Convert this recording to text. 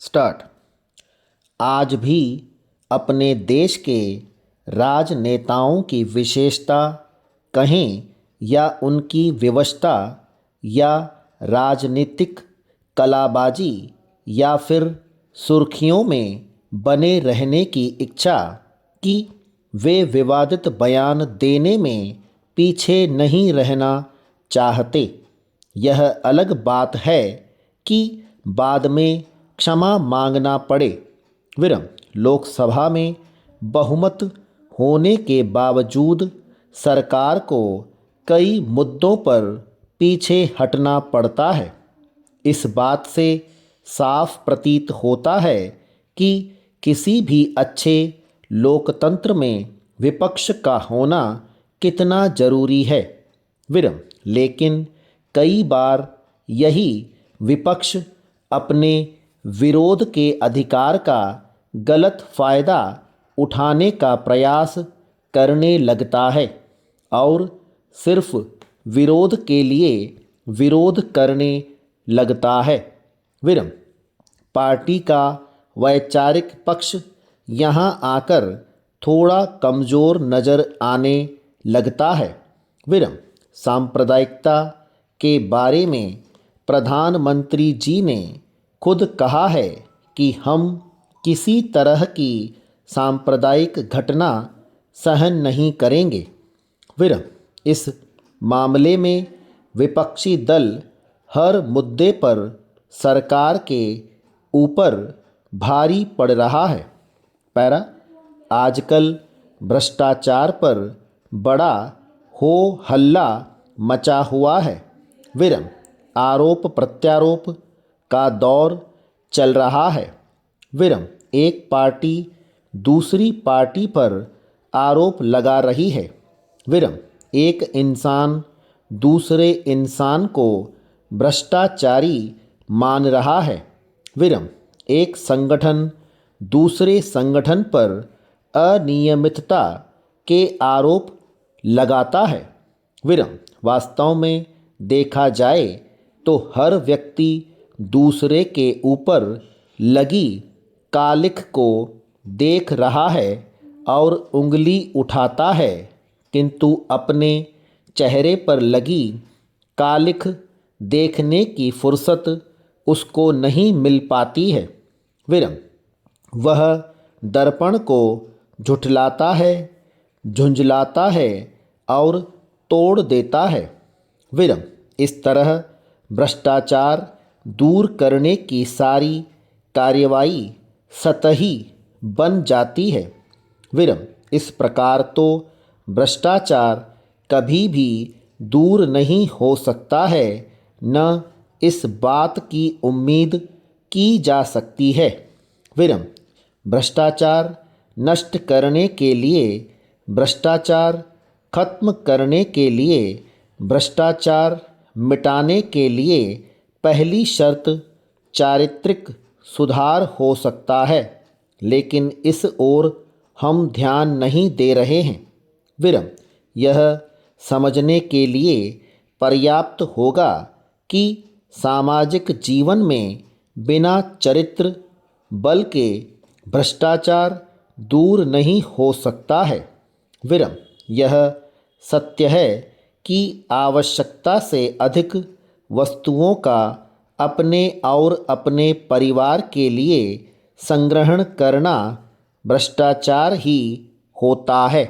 Start. आज भी अपने देश के राजनेताओं की विशेषता कहें या उनकी विवशता या राजनीतिक कलाबाजी या फिर सुर्खियों में बने रहने की इच्छा कि वे विवादित बयान देने में पीछे नहीं रहना चाहते, यह अलग बात है कि बाद में क्षमा मांगना पड़े। लोकसभा में बहुमत होने के बावजूद सरकार को कई मुद्दों पर पीछे हटना पड़ता है। इस बात से साफ प्रतीत होता है कि किसी भी अच्छे लोकतंत्र में विपक्ष का होना कितना जरूरी है। लेकिन कई बार यही विपक्ष अपने विरोध के अधिकार का गलत फायदा उठाने का प्रयास करने लगता है और सिर्फ विरोध के लिए विरोध करने लगता है। पार्टी का वैचारिक पक्ष यहाँ आकर थोड़ा कमज़ोर नज़र आने लगता है। सांप्रदायिकता के बारे में प्रधानमंत्री जी ने खुद कहा है कि हम किसी तरह की सांप्रदायिक घटना सहन नहीं करेंगे। इस मामले में विपक्षी दल हर मुद्दे पर सरकार के ऊपर भारी पड़ रहा है। आजकल भ्रष्टाचार पर बड़ा हो हल्ला मचा हुआ है। आरोप प्रत्यारोप का दौर चल रहा है। एक पार्टी दूसरी पार्टी पर आरोप लगा रही है। एक इंसान दूसरे इंसान को भ्रष्टाचारी मान रहा है। एक संगठन दूसरे संगठन पर अनियमितता के आरोप लगाता है। वास्तव में देखा जाए तो हर व्यक्ति दूसरे के ऊपर लगी कालिख को देख रहा है और उंगली उठाता है, किंतु अपने चेहरे पर लगी कालिख देखने की फुर्सत उसको नहीं मिल पाती है। वह दर्पण को झुठलाता है, झुंझलाता है और तोड़ देता है। इस तरह भ्रष्टाचार दूर करने की सारी कार्रवाई सतही बन जाती है। इस प्रकार तो भ्रष्टाचार कभी भी दूर नहीं हो सकता है, न इस बात की उम्मीद की जा सकती है। भ्रष्टाचार नष्ट करने के लिए, भ्रष्टाचार खत्म करने के लिए, भ्रष्टाचार मिटाने के लिए पहली शर्त चारित्रिक सुधार हो सकता है, लेकिन इस ओर हम ध्यान नहीं दे रहे हैं। यह समझने के लिए पर्याप्त होगा कि सामाजिक जीवन में बिना चरित्र बल के भ्रष्टाचार दूर नहीं हो सकता है। यह सत्य है कि आवश्यकता से अधिक वस्तुओं का अपने और अपने परिवार के लिए संग्रहण करना भ्रष्टाचार ही होता है।